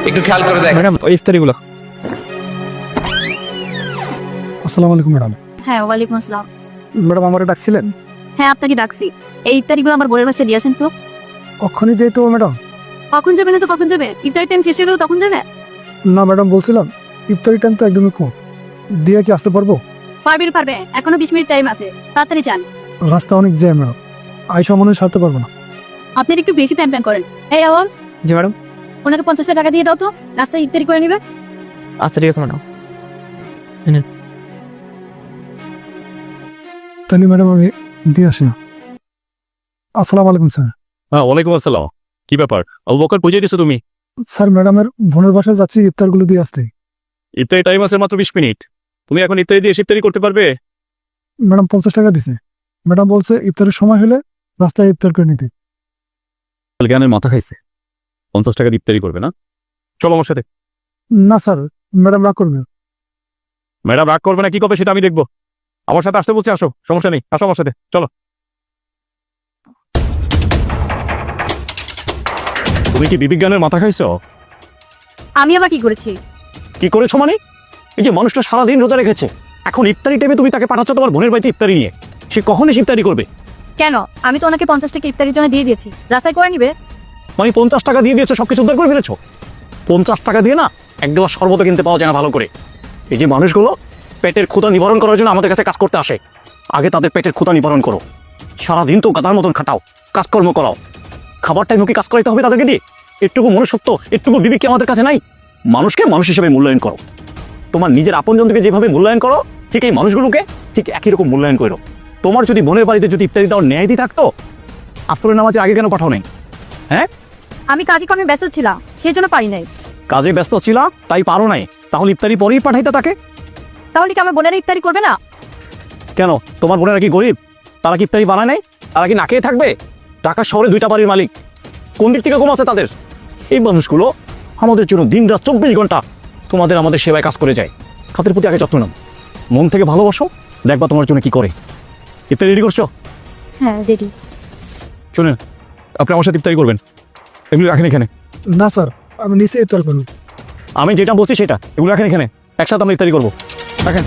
একটু খেয়াল করে দেখ। ম্যাডাম ওই ইফতারিগুলো। আসসালামু আলাইকুম ম্যাডাম। হ্যাঁ, ওয়ালাইকুম আসসালাম। ম্যাডাম আমারে ডাকছিলেন? হ্যাঁ, আপনাকে ডাকছি। এই ইফতারিগুলো আমার বোনের বাসায় দিয়েছেন তো। কখনই দিয়ে তো ম্যাডাম। কখন যাবে না তো কখন যাবে? ইফতারি টাইম শেষ হয়ে গেল তখন যাবে? না ম্যাডাম, বলছিলাম ইফতারি টাইম তো একদমই কম, দিয়ে কি আসতে পারবো? পারবে, এখনো 20 মিনিট টাইম আছে, তাড়াতাড়ি যান। রাস্তা অনেক জ্যাম ম্যাডাম, আইসা মনে হয় সারতে পারবো না। আপনি একটু বেশি প্ল্যান করেন। এই আওয়াল, জি ম্যাডাম। ওনাকে 50 টাকা দিয়ে দাও তো, রাস্তায় ইফতারি করে নিবে। আচ্ছা ঠিক আছে ম্যাডাম। তাহলে ম্যাডাম আমি দিয়ে আসি। আসসালামু আলাইকুম স্যার। হ্যাঁ, ওয়ালাইকুম আসসালাম। কি ব্যাপার, আবু বকর পৌঁছে দিছো তুমি? স্যার ম্যাডামের বোনের বাসায় যাচ্ছি ইফতারগুলো দিয়ে আসতে। ইফতারি টাইম আছে মাত্র 20 মিনিট। তুমি এখন ইফতারি দিয়ে ইফতারি করতে পারবে? ম্যাডাম 50 টাকা দিছে। ম্যাডাম বলছে ইফতারের সময় হলে রাস্তায় ইফতার করে নিতে। জ্ঞানের মাথা খাইছে। 50 টাকা ইফতারি করবে না? চলো আমার সাথে। না স্যার, ম্যাডাম রাগ করবে। ম্যাডাম রাগ করবে না কি করবে সেটা আমি দেখবো। আমার সাথে আসতে বলছি, আসো, সমস্যা নেই, আসো আমার সাথে, চলো। তুমি কি বিজ্ঞানের মাথা খাইছো? আমি আবার কি করেছি? কি করেছো মানে? এই যে মানুষটা সারাদিন রোজা রেখেছে, এখন ইফতারি টাইমে তুমি তাকে পাঠাচ্ছ তোমার বোনের বাড়িতে ইফতারি নিয়ে। সে কখনই ইফতারি করবে? কেন? আমি তো ওনাকে 50 টাকা ইফতারির জন্য দিয়ে দিয়েছি, রাস্তায় করে নিবে। মানে 50 টাকা দিয়ে দিয়েছো, সবকিছু উদ্ধার করে ফেলেছো? 50 টাকা দিয়ে না এক গ্লাস শরবত কিনতে পাওয়া যায় না ভালো করে। এই যে মানুষগুলো পেটের ক্ষুধা নিবারণ করার জন্য আমাদের কাছে কাজ করতে আসে, আগে তাদের পেটের ক্ষুধা নিবারণ করো। সারাদিন তো গাদার মতন খাটাও, কাজকর্ম করাও, খাবার টাইমে কি কাজ করাইতে হবে তাদেরকে দিয়ে? একটুকু মনুষ্যত্ব, একটুকু বিবেক কি আমাদের কাছে নাই? মানুষকে মানুষ হিসেবে মূল্যায়ন করো। তোমার নিজের আপনজনকে যেভাবে মূল্যায়ন করো, ঠিক এই মানুষগুলোকে ঠিক একই রকম মূল্যায়ন করো। তোমার যদি বোনের বাড়িতে যদি ইফতারি দেওয়ার ন্যায় দিয়ে থাকতো, আসরের নামাজে আগে কেন পাঠাও নাই? হ্যাঁ, আমি কাজে কমে ব্যস্ত ছিলাম, সেই জন্য পারি নাই। কাজে ব্যস্ত ছিলা তাই পারো নাই, তাহলে ইফতারি পরেই পাঠাইতে তাকে। তাহলে কি আমার বোনেরা ইফতারি করবে না? কেন, তোমার বোনেরা কি গরিব? তারা কি ইফতারি বানায় নাই? তারা কি না খেয়ে থাকবে? ঢাকা শহরে 2টা বাড়ির মালিক, কোন দিক থেকে কম আছে তাদের? এই মানুষগুলো আমাদের জন্য দিন রাত 24 ঘন্টা তোমাদের আমাদের সেবায় কাজ করে যায়। খাতের প্রতি আগে যত্ন নাও, মন থেকে ভালোবাসো, দেখবা তোমার জন্য কি করে। ইফতারি রেডি করছো? হ্যাঁ, রেডি। শুনেন, আপনি আমার সাথে ইফতারি করবেন, এগুলো রাখেন এখানে। না স্যার, আমি নিচে ইফতার করবো। আমি যেটা বলছি সেটা, এগুলো রাখেন এখানে, একসাথে আমরা ইফতারি করবো, রাখেন।